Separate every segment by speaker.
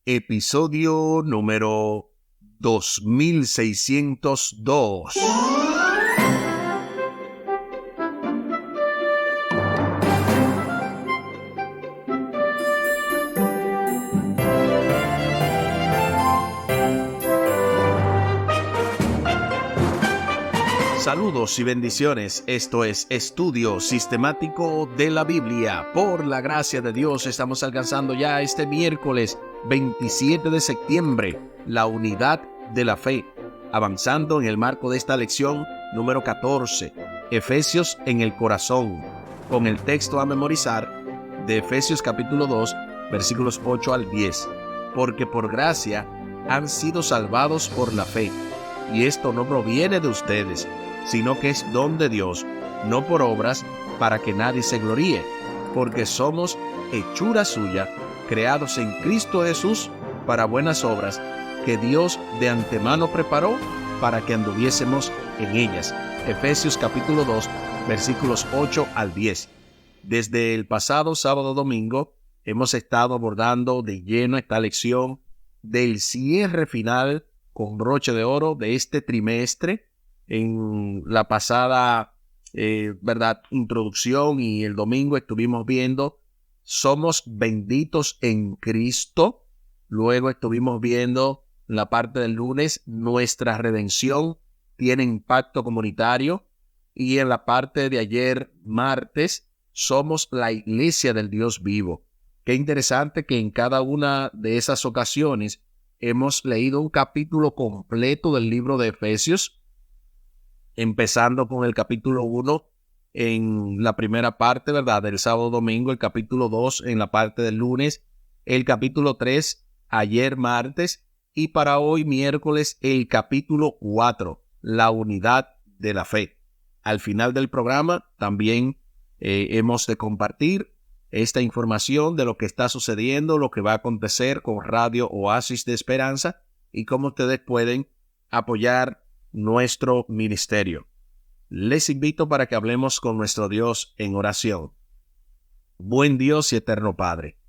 Speaker 1: episodio número 2602. Saludos y bendiciones. Esto es Estudio Sistemático de la Biblia. Por la gracia de Dios estamos alcanzando ya este miércoles 27 de septiembre la unidad de la fe, avanzando en el marco de esta lección número 14, Efesios en el corazón, con el texto a memorizar de Efesios capítulo 2, versículos 8 al 10. Porque por gracia han sido salvados por la fe, y esto no proviene de ustedes, sino que es don de Dios, no por obras, para que nadie se gloríe, porque somos hechura suya, creados en Cristo Jesús para buenas obras, que Dios de antemano preparó para que anduviésemos en ellas. Efesios capítulo 2, versículos 8 al 10. Desde el pasado sábado domingo hemos estado abordando de lleno esta lección del cierre final con broche de oro de este trimestre. En la pasada introducción y el domingo estuvimos viendo somos benditos en Cristo. Luego estuvimos viendo en la parte del lunes nuestra redención tiene impacto comunitario, y en la parte de ayer martes somos la iglesia del Dios vivo. Qué interesante que en cada una de esas ocasiones hemos leído un capítulo completo del libro de Efesios, empezando con el capítulo 1 en la primera parte, ¿verdad?, del sábado domingo, el capítulo 2 en la parte del lunes, el capítulo 3 ayer martes, y para hoy miércoles el capítulo 4, la unidad de la fe. Al final del programa también hemos de compartir esta información de lo que está sucediendo, lo que va a acontecer con Radio Oasis de Esperanza y cómo ustedes pueden apoyar nuestro ministerio. Les invito para que hablemos con nuestro Dios en oración. Buen Dios y eterno Padre,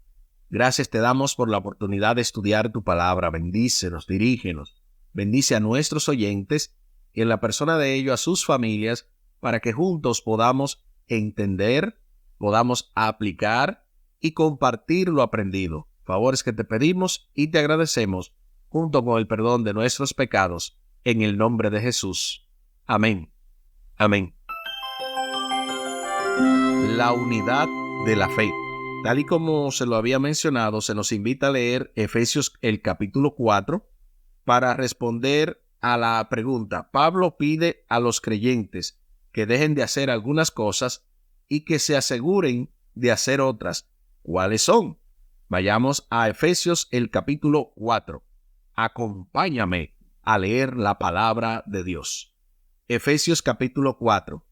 Speaker 1: gracias te damos por la oportunidad de estudiar tu palabra. Bendícenos, dirígenos, bendice a nuestros oyentes y en la persona de ellos a sus familias, para que juntos podamos entender, podamos aplicar y compartir lo aprendido. Favores que te pedimos y te agradecemos, junto con el perdón de nuestros pecados, en el nombre de Jesús. Amén. Amén. La unidad de la fe. Tal y como se lo había mencionado, se nos invita a leer Efesios el capítulo 4 para responder a la pregunta. Pablo pide a los creyentes que dejen de hacer algunas cosas y que se aseguren de hacer otras. ¿Cuáles son? Vayamos a Efesios el capítulo 4. Acompáñame a leer la palabra de Dios. Efesios capítulo 4.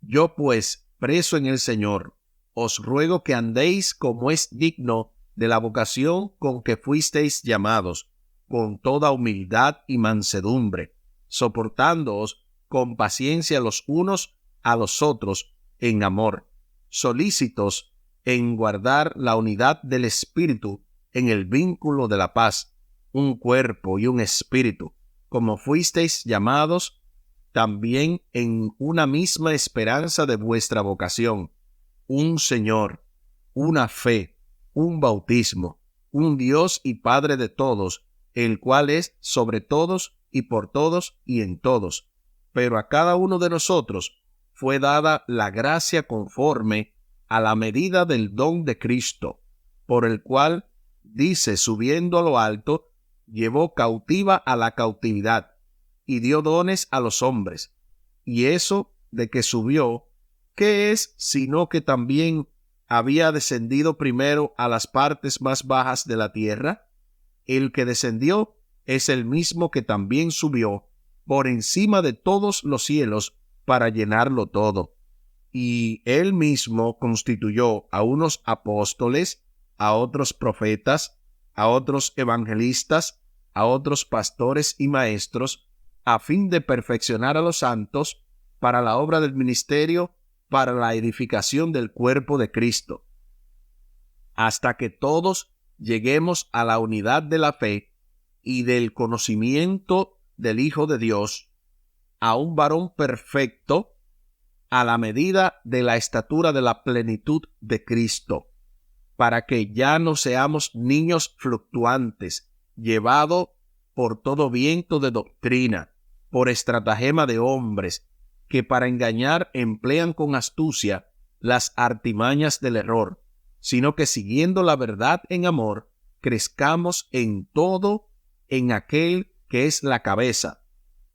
Speaker 1: Yo pues, preso en el Señor, os ruego que andéis como es digno de la vocación con que fuisteis llamados, con toda humildad y mansedumbre, soportándoos con paciencia los unos a los otros en amor, solícitos en guardar la unidad del Espíritu en el vínculo de la paz, un cuerpo y un espíritu, como fuisteis llamados también en una misma esperanza de vuestra vocación, un Señor, una fe, un bautismo, un Dios y Padre de todos, el cual es sobre todos y por todos y en todos. Pero a cada uno de nosotros fue dada la gracia conforme a la medida del don de Cristo, por el cual, dice, subiendo a lo alto, llevó cautiva a la cautividad y dio dones a los hombres. Y eso de que subió, ¿qué es sino que también había descendido primero a las partes más bajas de la tierra? El que descendió es el mismo que también subió por encima de todos los cielos para llenarlo todo. Y él mismo constituyó a unos apóstoles, a otros profetas, a otros evangelistas, a otros pastores y maestros, a fin de perfeccionar a los santos para la obra del ministerio, para la edificación del cuerpo de Cristo, hasta que todos lleguemos a la unidad de la fe y del conocimiento del Hijo de Dios, a un varón perfecto, a la medida de la estatura de la plenitud de Cristo, para que ya no seamos niños fluctuantes, llevados por todo viento de doctrina, por estratagema de hombres, que para engañar emplean con astucia las artimañas del error, sino que siguiendo la verdad en amor, crezcamos en todo en aquel que es la cabeza,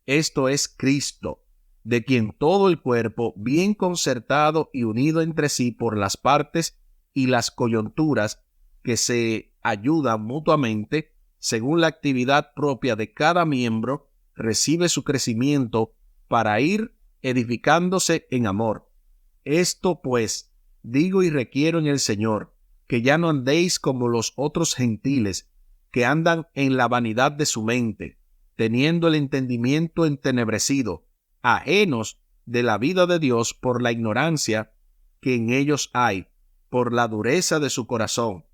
Speaker 1: esto es Cristo, de quien todo el cuerpo, bien concertado y unido entre sí por las partes y las coyunturas que se ayudan mutuamente, según la actividad propia de cada miembro, recibe su crecimiento para ir edificándose en amor. Esto pues digo y requiero en el Señor, que ya no andéis como los otros gentiles, que andan en la vanidad de su mente, teniendo el entendimiento entenebrecido, ajenos de la vida de Dios por la ignorancia que en ellos hay, por la dureza de su corazón,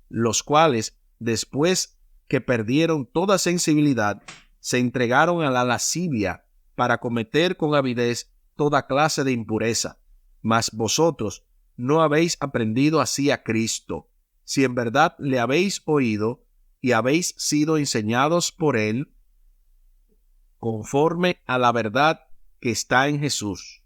Speaker 1: los cuales, después que perdieron toda sensibilidad, se entregaron a la lascivia para cometer con avidez toda clase de impureza. Mas vosotros no habéis aprendido así a Cristo, si en verdad le habéis oído y habéis sido enseñados por él, conforme a la verdad que está en Jesús.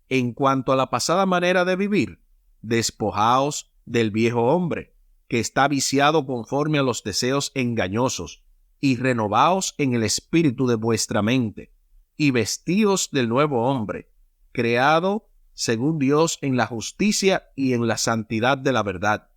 Speaker 1: En cuanto a la pasada manera de vivir, despojaos del viejo hombre, que está viciado conforme a los deseos engañosos, y renovaos en el espíritu de vuestra mente, y vestíos del nuevo hombre, creado según Dios en la justicia y en la santidad de la verdad.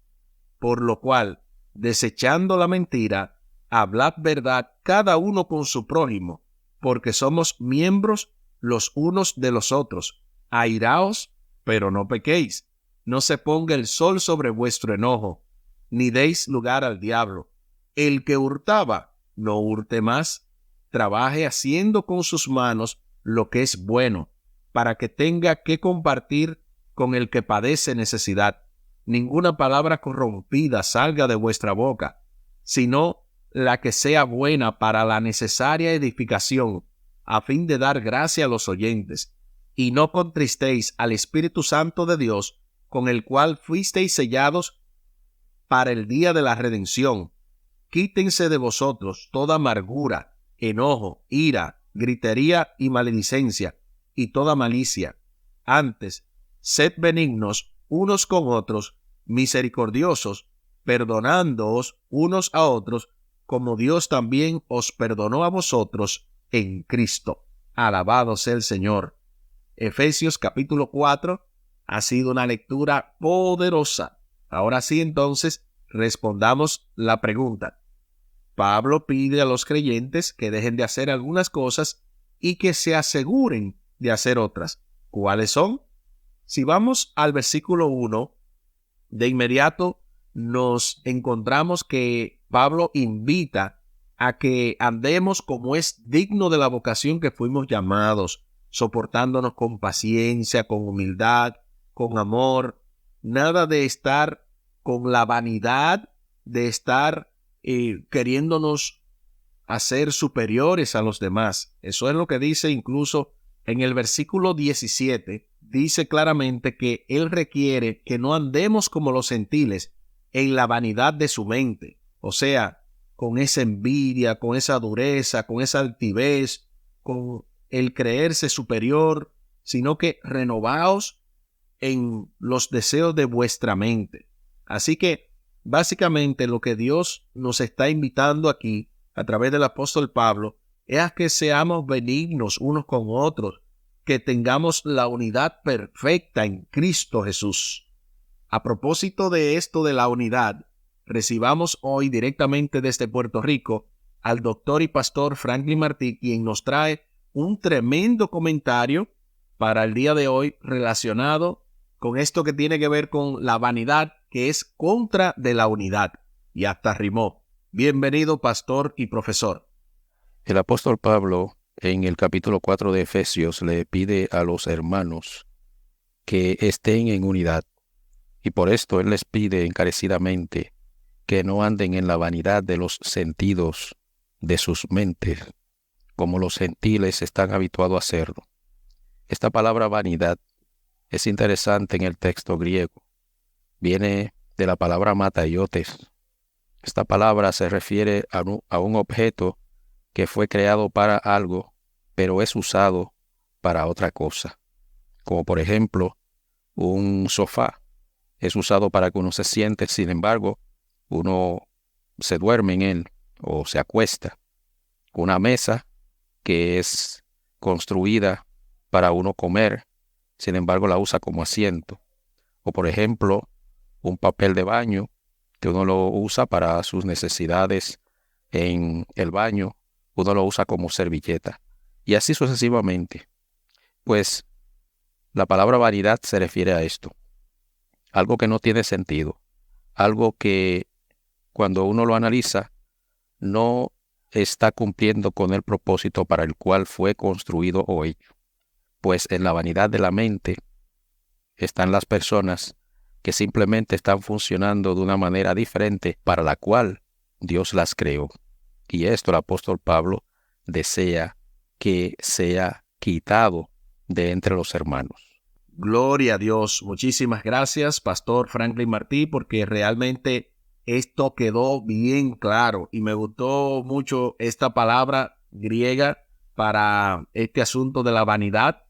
Speaker 1: Por lo cual, desechando la mentira, hablad verdad cada uno con su prójimo, porque somos miembros los unos de los otros. Airaos, pero no pequéis. No se ponga el sol sobre vuestro enojo, ni deis lugar al diablo. El que hurtaba, no hurte más. Trabaje haciendo con sus manos lo que es bueno, para que tenga que compartir con el que padece necesidad. Ninguna palabra corrompida salga de vuestra boca, sino la que sea buena para la necesaria edificación, a fin de dar gracia a los oyentes. Y no contristéis al Espíritu Santo de Dios, con el cual fuisteis sellados para el día de la redención. Quítense de vosotros toda amargura, enojo, ira, gritería y maledicencia, y toda malicia. Antes, sed benignos unos con otros, misericordiosos, perdonándoos unos a otros, como Dios también os perdonó a vosotros en Cristo. Alabado sea el Señor. Efesios capítulo 4 ha sido una lectura poderosa. Ahora sí, entonces, respondamos la pregunta. Pablo pide a los creyentes que dejen de hacer algunas cosas y que se aseguren de hacer otras. ¿Cuáles son? Si vamos al versículo 1, de inmediato nos encontramos que Pablo invita a que andemos como es digno de la vocación que fuimos llamados, soportándonos con paciencia, con humildad, con amor. Nada de estar con la vanidad, de estar queriéndonos hacer superiores a los demás. Eso es lo que dice incluso en el versículo 17. Dice claramente que él requiere que no andemos como los gentiles en la vanidad de su mente. O sea, con esa envidia, con esa dureza, con esa altivez, con el creerse superior, sino que renovaos en los deseos de vuestra mente. Así que, básicamente, lo que Dios nos está invitando aquí, a través del apóstol Pablo, es a que seamos benignos unos con otros, que tengamos la unidad perfecta en Cristo Jesús. A propósito de esto de la unidad, recibamos hoy directamente desde Puerto Rico al doctor y pastor Franklin Martí, quien nos trae un tremendo comentario para el día de hoy relacionado con esto que tiene que ver con la vanidad, que es contra de la unidad. Y hasta rimó. Bienvenido, pastor y profesor.
Speaker 2: El apóstol Pablo, en el capítulo 4 de Efesios, le pide a los hermanos que estén en unidad. Y por esto él les pide encarecidamente que no anden en la vanidad de los sentidos de sus mentes, como los gentiles están habituados a hacerlo. Esta palabra vanidad es interesante en el texto griego. Viene de la palabra mataiotes. Esta palabra se refiere a un objeto que fue creado para algo, pero es usado para otra cosa. Como por ejemplo, un sofá es usado para que uno se siente, sin embargo, uno se duerme en él o se acuesta. Una mesa que es construida para uno comer, sin embargo la usa como asiento. O por ejemplo, un papel de baño que uno lo usa para sus necesidades en el baño, uno lo usa como servilleta. Y así sucesivamente. Pues la palabra vanidad se refiere a esto. Algo que no tiene sentido. Algo que cuando uno lo analiza no está cumpliendo con el propósito para el cual fue construido o hecho. Pues en la vanidad de la mente están las personas que simplemente están funcionando de una manera diferente para la cual Dios las creó. Y esto el apóstol Pablo desea que sea quitado de entre los hermanos.
Speaker 1: Gloria a Dios. Muchísimas gracias, Pastor Franklin Martí, porque realmente esto quedó bien claro y me gustó mucho esta palabra griega para este asunto de la vanidad,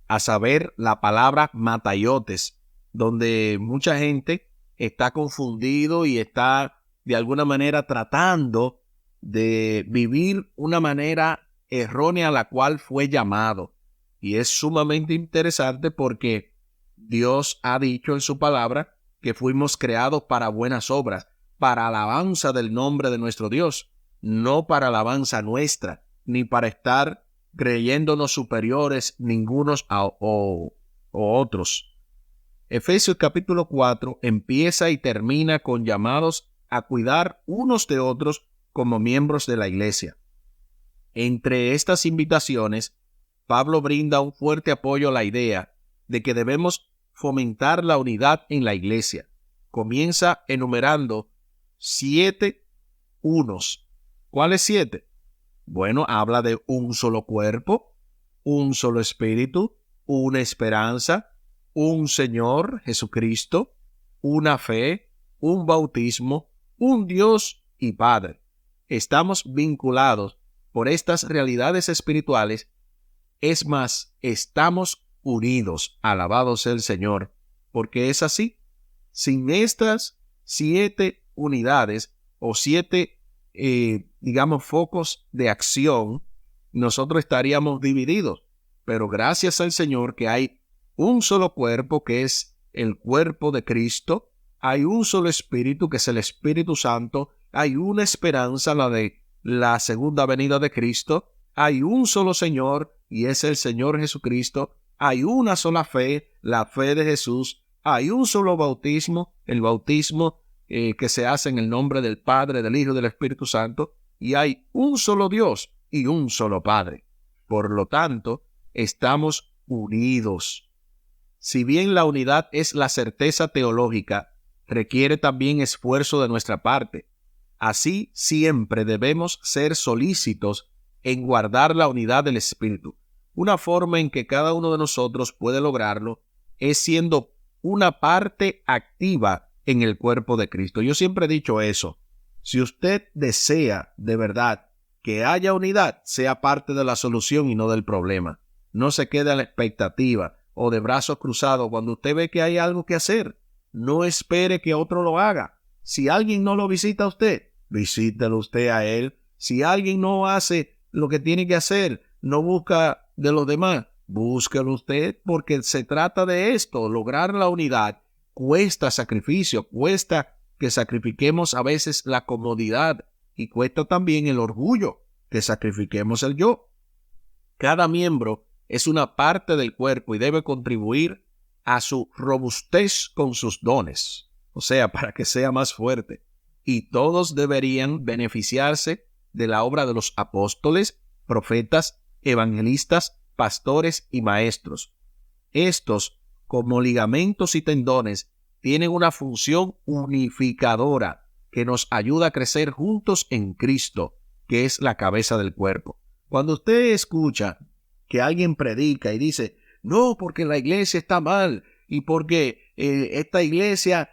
Speaker 1: a saber, la palabra mataiotes, donde mucha gente está confundido y está de alguna manera tratando de vivir una manera errónea a la cual fue llamado. Y es sumamente interesante porque Dios ha dicho en su palabra que fuimos creados para buenas obras, para alabanza del nombre de nuestro Dios, no para alabanza nuestra, ni para estar creyéndonos superiores ningunos o otros. Efesios capítulo 4 empieza y termina con llamados a cuidar unos de otros como miembros de la iglesia. Entre estas invitaciones, Pablo brinda un fuerte apoyo a la idea de que debemos fomentar la unidad en la iglesia. Comienza enumerando 7 unos. ¿Cuáles 7? Bueno, habla de un solo cuerpo, un solo espíritu, una esperanza, un Señor Jesucristo, una fe, un bautismo, un Dios y Padre. Estamos vinculados por estas realidades espirituales. Es más, estamos unidos. Alabado sea el Señor, porque es así. Sin estas 7 unidades o 7 focos de acción, nosotros estaríamos divididos. Pero gracias al Señor que hay un solo cuerpo, que es el cuerpo de Cristo, hay un solo espíritu, que es el Espíritu Santo, hay una esperanza, la de la segunda venida de Cristo, hay un solo Señor, y es el Señor Jesucristo, hay una sola fe, la fe de Jesús, hay un solo bautismo, el bautismo que se hace en el nombre del Padre, del Hijo y del Espíritu Santo, y hay un solo Dios y un solo Padre. Por lo tanto, estamos unidos. Si bien la unidad es la certeza teológica, requiere también esfuerzo de nuestra parte. Así, siempre debemos ser solícitos en guardar la unidad del Espíritu. Una forma en que cada uno de nosotros puede lograrlo es siendo una parte activa en el cuerpo de Cristo. Yo siempre he dicho eso. Si usted desea de verdad que haya unidad, sea parte de la solución y no del problema. No se quede a la expectativa o de brazos cruzados cuando usted ve que hay algo que hacer. No espere que otro lo haga. Si alguien no lo visita a usted, visítelo usted a él. Si alguien no hace lo que tiene que hacer, no busca de los demás, búsquelo usted, porque se trata de esto. Lograr la unidad cuesta sacrificio, cuesta que sacrifiquemos a veces la comodidad y cuesta también el orgullo, que sacrifiquemos el yo. Cada miembro es una parte del cuerpo y debe contribuir a su robustez con sus dones, o sea, para que sea más fuerte. Y todos deberían beneficiarse de la obra de los apóstoles, profetas, evangelistas, pastores y maestros. Estos, como ligamentos y tendones, tienen una función unificadora que nos ayuda a crecer juntos en Cristo, que es la cabeza del cuerpo. Cuando usted escucha que alguien predica y dice, no, porque la iglesia está mal y porque esta iglesia,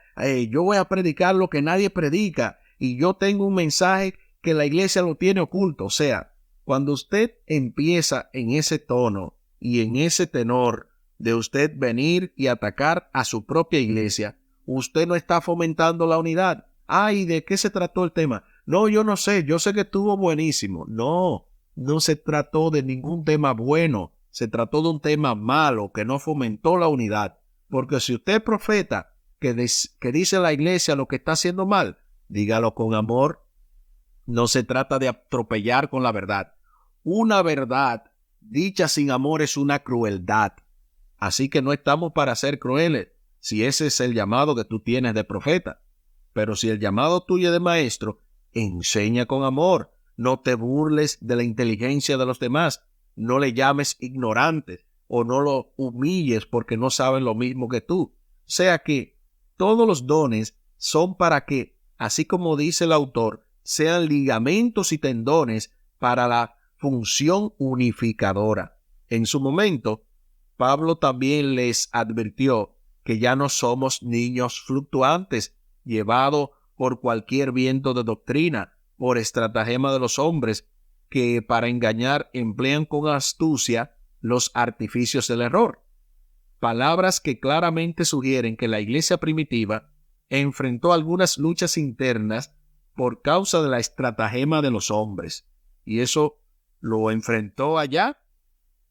Speaker 1: yo voy a predicar lo que nadie predica y yo tengo un mensaje que la iglesia lo tiene oculto. O sea, cuando usted empieza en ese tono y en ese tenor de usted venir y atacar a su propia iglesia, usted no está fomentando la unidad. Ay, ¿de qué se trató el tema? No, yo no sé, yo sé que estuvo buenísimo. No, no se trató de ningún tema bueno. Se trató de un tema malo que no fomentó la unidad. Porque si usted es profeta que dice a la iglesia lo que está haciendo mal, dígalo con amor. No se trata de atropellar con la verdad. Una verdad dicha sin amor es una crueldad. Así que no estamos para ser crueles, si ese es el llamado que tú tienes de profeta. Pero si el llamado tuyo es de maestro, enseña con amor. No te burles de la inteligencia de los demás. No le llames ignorantes o no lo humilles porque no saben lo mismo que tú. O sea que todos los dones son para que, así como dice el autor, sean ligamentos y tendones para la función unificadora. En su momento, Pablo también les advirtió que ya no somos niños fluctuantes, llevados por cualquier viento de doctrina, por estratagema de los hombres, que para engañar emplean con astucia los artificios del error. Palabras que claramente sugieren que la iglesia primitiva enfrentó algunas luchas internas por causa de la estratagema de los hombres. Y eso lo enfrentó allá,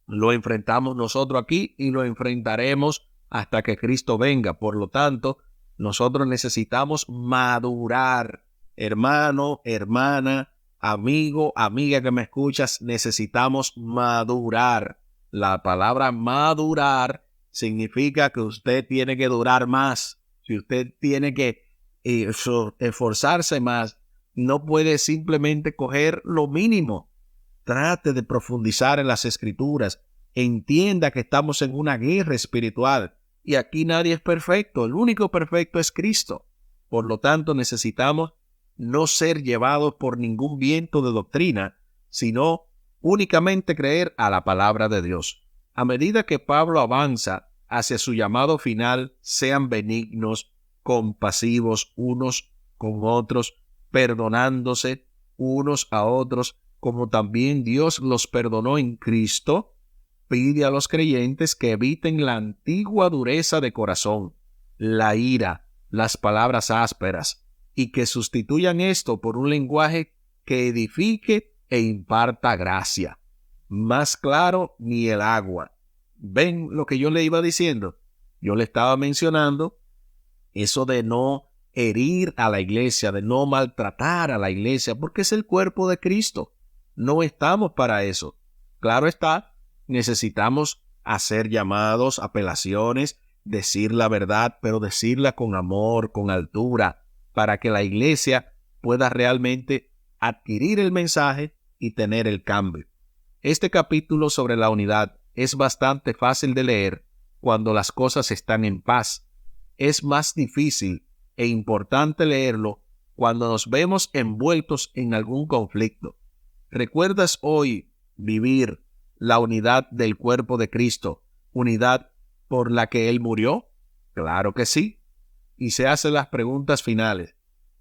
Speaker 1: lo enfrentamos nosotros aquí y lo enfrentaremos hasta que Cristo venga. Por lo tanto, nosotros necesitamos madurar. Hermano, hermana, amigo, amiga que me escuchas, necesitamos madurar. La palabra madurar significa que usted tiene que durar más. Si usted tiene que esforzarse más, no puede simplemente coger lo mínimo. Trate de profundizar en las Escrituras. Entienda que estamos en una guerra espiritual y aquí nadie es perfecto. El único perfecto es Cristo. Por lo tanto, necesitamos no ser llevados por ningún viento de doctrina, sino únicamente creer a la palabra de Dios. A medida que Pablo avanza hacia su llamado final, sean benignos, compasivos unos con otros, perdonándose unos a otros, como también Dios los perdonó en Cristo. Pide a los creyentes que eviten la antigua dureza de corazón, la ira, las palabras ásperas, y que sustituyan esto por un lenguaje que edifique e imparta gracia. Más claro ni el agua. ¿Ven lo que yo le iba diciendo? Yo le estaba mencionando eso de no herir a la iglesia, de no maltratar a la iglesia, porque es el cuerpo de Cristo. No estamos para eso. Claro está, necesitamos hacer llamados, apelaciones, decir la verdad, pero decirla con amor, con altura, para que la iglesia pueda realmente adquirir el mensaje y tener el cambio. Este capítulo sobre la unidad es bastante fácil de leer cuando las cosas están en paz. Es más difícil e importante leerlo cuando nos vemos envueltos en algún conflicto. ¿Recuerdas hoy vivir la unidad del cuerpo de Cristo, unidad por la que Él murió? Claro que sí. Y se hacen las preguntas finales.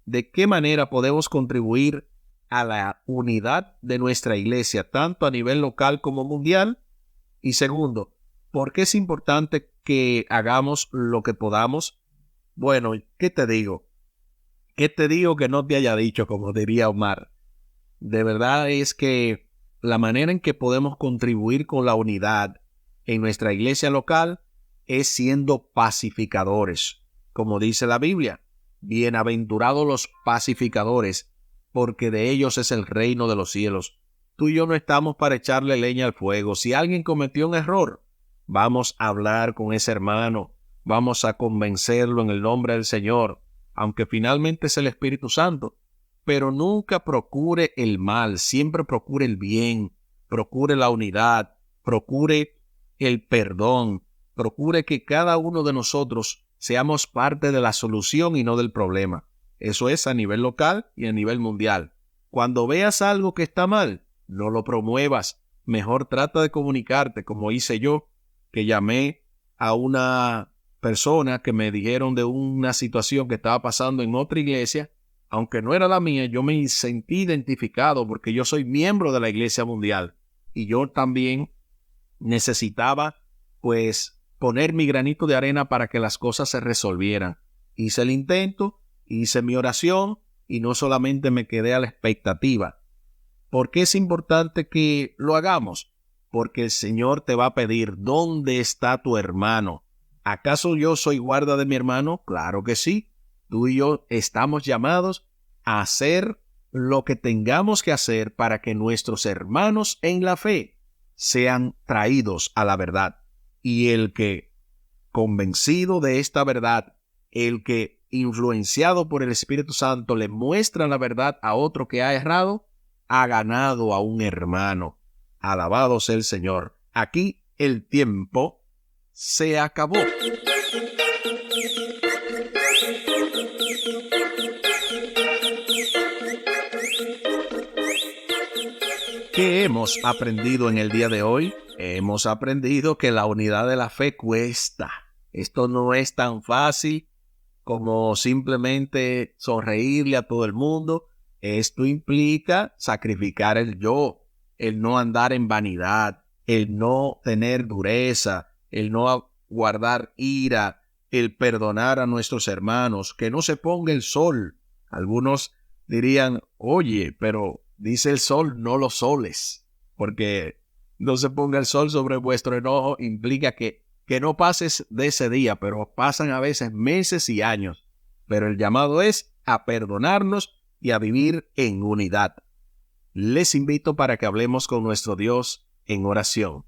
Speaker 1: ¿De qué manera podemos contribuir a la unidad de nuestra iglesia, tanto a nivel local como mundial? Y segundo, ¿por qué es importante que hagamos lo que podamos? Bueno, ¿qué te digo? ¿Qué te digo que no te haya dicho, como diría Omar? De verdad es que la manera en que podemos contribuir con la unidad en nuestra iglesia local es siendo pacificadores. Como dice la Biblia, bienaventurados los pacificadores, porque de ellos es el reino de los cielos. Tú y yo no estamos para echarle leña al fuego. Si alguien cometió un error, vamos a hablar con ese hermano, vamos a convencerlo en el nombre del Señor, aunque finalmente es el Espíritu Santo. Pero nunca procure el mal, siempre procure el bien, procure la unidad, procure el perdón, procure que cada uno de nosotros seamos parte de la solución y no del problema. Eso es a nivel local y a nivel mundial. Cuando veas algo que está mal, no lo promuevas. Mejor trata de comunicarte, como hice yo, que llamé a una persona que me dijeron de una situación que estaba pasando en otra iglesia. Aunque no era la mía, yo me sentí identificado porque yo soy miembro de la Iglesia Mundial y yo también necesitaba, pues, poner mi granito de arena para que las cosas se resolvieran. Hice el intento, hice mi oración y no solamente me quedé a la expectativa. ¿Por qué es importante que lo hagamos? Porque el Señor te va a pedir, ¿dónde está tu hermano? ¿Acaso yo soy guarda de mi hermano? Claro que sí. Tú y yo estamos llamados a hacer lo que tengamos que hacer para que nuestros hermanos en la fe sean traídos a la verdad. Y el que, convencido de esta verdad, el que, influenciado por el Espíritu Santo, le muestra la verdad a otro que ha errado, ha ganado a un hermano. Alabado sea el Señor. Aquí el tiempo se acabó. ¿Qué hemos aprendido en el día de hoy? Hemos aprendido que la unidad de la fe cuesta. Esto no es tan fácil como simplemente sonreírle a todo el mundo. Esto implica sacrificar el yo, el no andar en vanidad, el no tener dureza, el no guardar ira, el perdonar a nuestros hermanos, que no se ponga el sol. Algunos dirían, oye, pero dice el sol, no los soles, porque no se ponga el sol sobre vuestro enojo implica que no pases de ese día, pero pasan a veces meses y años. Pero el llamado es a perdonarnos y a vivir en unidad. Les invito para que hablemos con nuestro Dios en oración.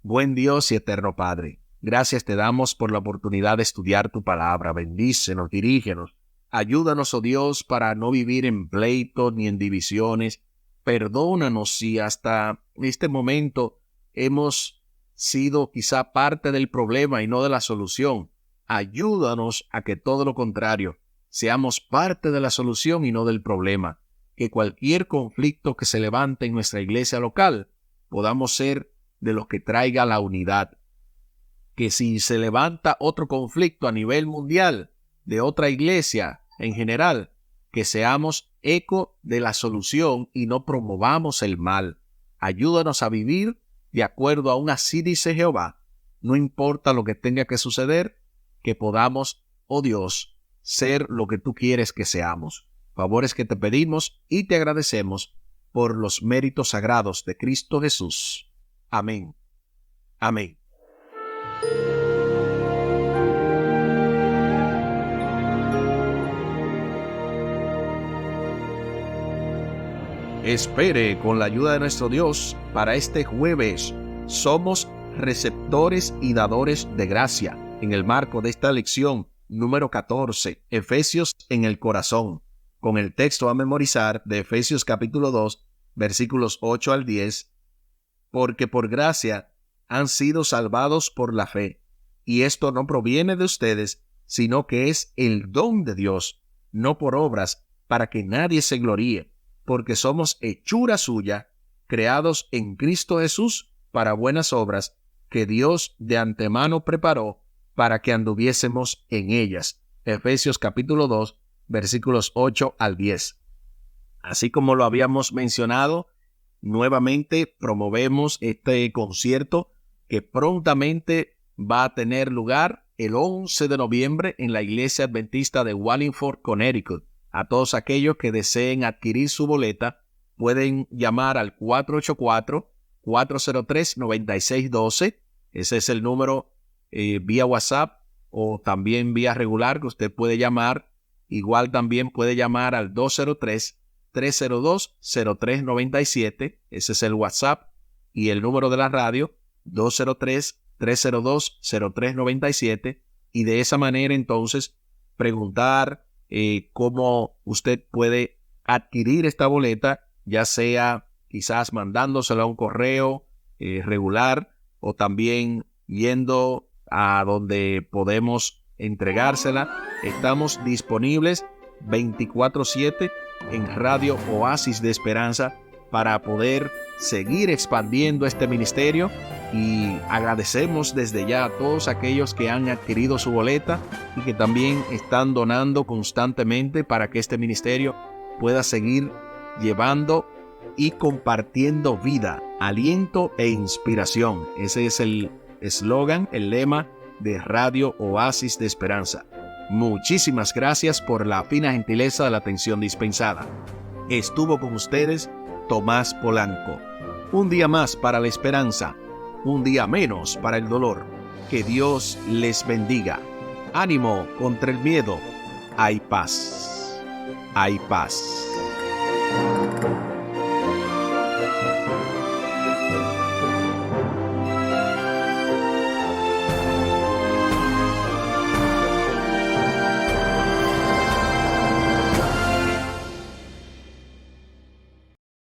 Speaker 1: Buen Dios y eterno Padre, gracias te damos por la oportunidad de estudiar tu palabra. Bendícenos, dirígenos. Ayúdanos, oh Dios, para no vivir en pleitos ni en divisiones. Perdónanos si hasta este momento hemos sido quizá parte del problema y no de la solución. Ayúdanos a que todo lo contrario, seamos parte de la solución y no del problema. Que cualquier conflicto que se levante en nuestra iglesia local, podamos ser de los que traiga la unidad. Que si se levanta otro conflicto a nivel mundial, de otra iglesia en general, que seamos eco de la solución y no promovamos el mal. Ayúdanos a vivir de acuerdo a un así dice Jehová. No importa lo que tenga que suceder, que podamos, oh Dios, ser lo que tú quieres que seamos. Favores que te pedimos y te agradecemos por los méritos sagrados de Cristo Jesús. Amén. Amén. Espere con la ayuda de nuestro Dios para este jueves. Somos receptores y dadores de gracia. En el marco de esta lección número 14, Efesios en el corazón, con el texto a memorizar de Efesios capítulo 2, versículos 8 al 10, porque por gracia han sido salvados por la fe, y esto no proviene de ustedes, sino que es el don de Dios, no por obras, para que nadie se gloríe, porque somos hechura suya, creados en Cristo Jesús para buenas obras, que Dios de antemano preparó para que anduviésemos en ellas. Efesios capítulo 2, versículos 8 al 10. Así como lo habíamos mencionado, nuevamente promovemos este concierto que prontamente va a tener lugar el 11 de noviembre en la Iglesia Adventista de Wallingford, Connecticut. A todos aquellos que deseen adquirir su boleta, pueden llamar al 484-403-9612. Ese es el número vía WhatsApp o también vía regular que usted puede llamar. Igual también puede llamar al 203-302-0397. Ese es el WhatsApp. Y el número de la radio, 203-302-0397. Y de esa manera entonces preguntar cómo usted puede adquirir esta boleta, ya sea quizás mandándosela a un correo regular o también yendo a donde podemos entregársela. Estamos disponibles 24/7 en Radio Oasis de Esperanza para poder seguir expandiendo este ministerio, y agradecemos desde ya a todos aquellos que han adquirido su boleta y que también están donando constantemente para que este ministerio pueda seguir llevando y compartiendo vida, aliento e inspiración. Ese es el eslogan, el lema de Radio Oasis de Esperanza. Muchísimas gracias por la fina gentileza de la atención dispensada. Estuvo con ustedes Tomás Polanco. Un día más para la esperanza, un día menos para el dolor. Que Dios les bendiga. Ánimo contra el miedo. Hay paz. Hay paz.